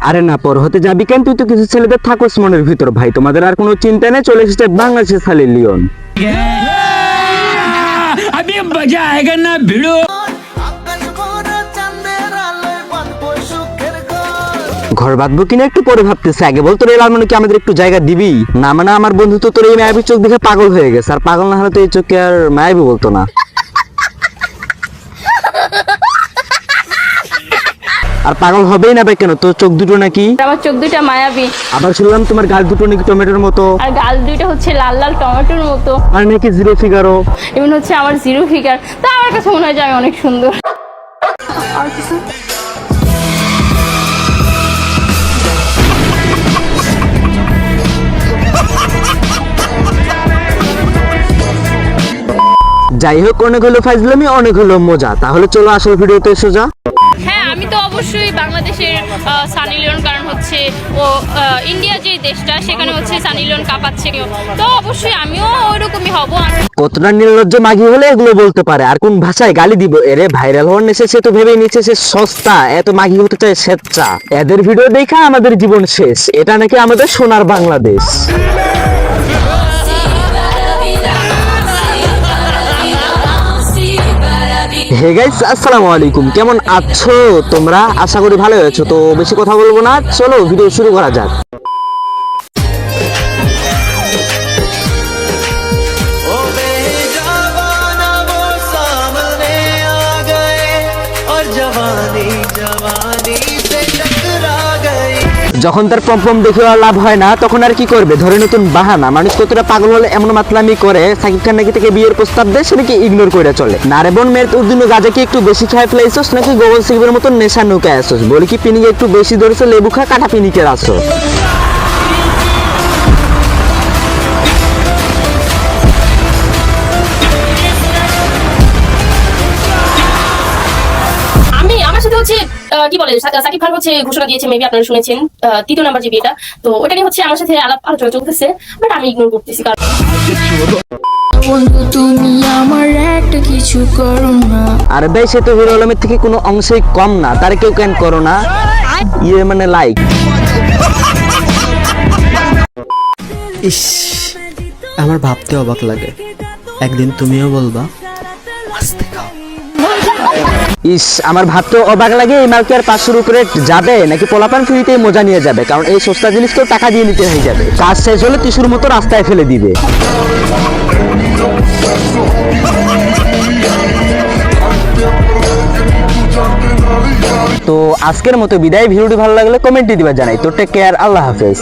আরে না, পর হতে যাবি কেন? তুই তো কিছু ছেলেদের থাকোস মনের ভিতর ভাই, তোমাদের আর কোনো চিন্তা নেই। চলে এসেছে বাংলাদেশের সালি লিওন। ঘর বাঁধবো কিনা একটু পরে ভাবতেছে, আগে বল তোর এলার মানে কি আমাদের একটু জায়গা দিবি? না মানে আমার বন্ধু তো তোর এই মায়াবী চোখ দেখে পাগল হয়ে গেছে, আর পাগল না হলে তো এই চোখকে আর মায়াবী বলতো না। আর পাগল হবেই না ভাই, কেন? তোর চোখ দুটো নাকি? আমার চোখ দুইটা মায়াবী। আবার শুনলাম তোমার গাল দুটো নাকি টমেটোর মতো, আর গাল দুইটা হচ্ছে লাল লাল টমেটোর মতো, আর নাকি জিরো ফিগারও। এমন হচ্ছে আমার জিরো ফিগার। তা আমার কাছে মনে হয় যে আমি অনেক সুন্দর। যাই হোক, অনেক হলো ফাইজলামি, অনেক হলো মজা। তাহলে চলো আসল ভিডিওতে এসে যা। হ্যাঁ, আমি তো অবশ্যই বাংলাদেশের সানি লিওন, কারণ হচ্ছে ও ইন্ডিয়া যে দেশটা সেখানে হচ্ছে সানি লিওন কাঁপাচ্ছে কেউ, তো অবশ্যই আমিও ওইরকমই হব। কতটা নির্লজ্জ মাগি হলে এগুলো বলতে পারে, আর কোন ভাষায় গালি দিব এরে? ভাইরাল হওয়ার নেশে সে তো ভেবেই নিচ্ছে সে সস্তা, এত মাগি হতে চায় স্বেচ্ছা। এদের ভিডিও দেখা আমাদের জীবন শেষ, এটা নাকি আমাদের সোনার বাংলাদেশ। হে গাইস, আসসালামু আলাইকুম। কেমন আছো তোমরা? আশা করি ভালো আছো। তো বেশি কথা বলবো না, চলো ভিডিও শুরু করা যাক। যখন তার পম্পম দেখে আর লাভ হয় না, তখন আর কি করবে? ধরে নতুন বাহানা। মানুষ কতটা পাগল হলে এমন মাতলামি করে, সাকিব খান নাকি থেকে বিয়ের প্রস্তাব দেয়, সেটাকে ইগনোর করে চলে। না রে বোন, মেয়ের উদ্দিন গাজা কি একটু বেশি খায় ফেলাইছস, নাকি গোগল সিগবের মতন নেশা নৌকায় আসছস? বলি কি পিনিকে একটু বেশি ধরেছে, লেবু খা, কাটা পিনিকে আসো। আমার সাথে হচ্ছে কি বলে সাকিব খান হচ্ছে ঘোষণা দিয়েছে, মেবি আপনারা শুনেছেন, তৃতীয় নাম্বার যে বিয়েটা, তো ওটা নিয়ে হচ্ছে আমার সাথে আলাপ আলোচনা চলতেছে, বাট আমি ইগনোর করতেছি। কারণ বন্ধু তুমি আমার একটা কিছু করো না। আর ভাই, সে তো হিরো আলমের থেকে কোনো অংশেই কম না, তার কেউ কেন করো না? ইয়ে মানে লাইক। ইস, আমার ভাবতে অবাক লাগে, একদিন তুমিও বলবা আস্তে খাও। ইস, আমার ভাবতে অবাক লাগে, এই মাল কি আর 500 উপরে যাবে, নাকি পোলাপান ফ্রিতে মজা নিয়ে যাবে? কারণ এই সস্তা জিনিস তো টাকা দিয়ে নিতে হয়ে যাবে, কাজ শেষ হলে টিস্যুর মতো রাস্তায় ফেলে দিবে। তো আজকের মতো বিদায়। ভিডিওটি ভালো লাগলে কমেন্টে দিবা জানাই। তো টেক কেয়ার, আল্লাহ হাফেজ।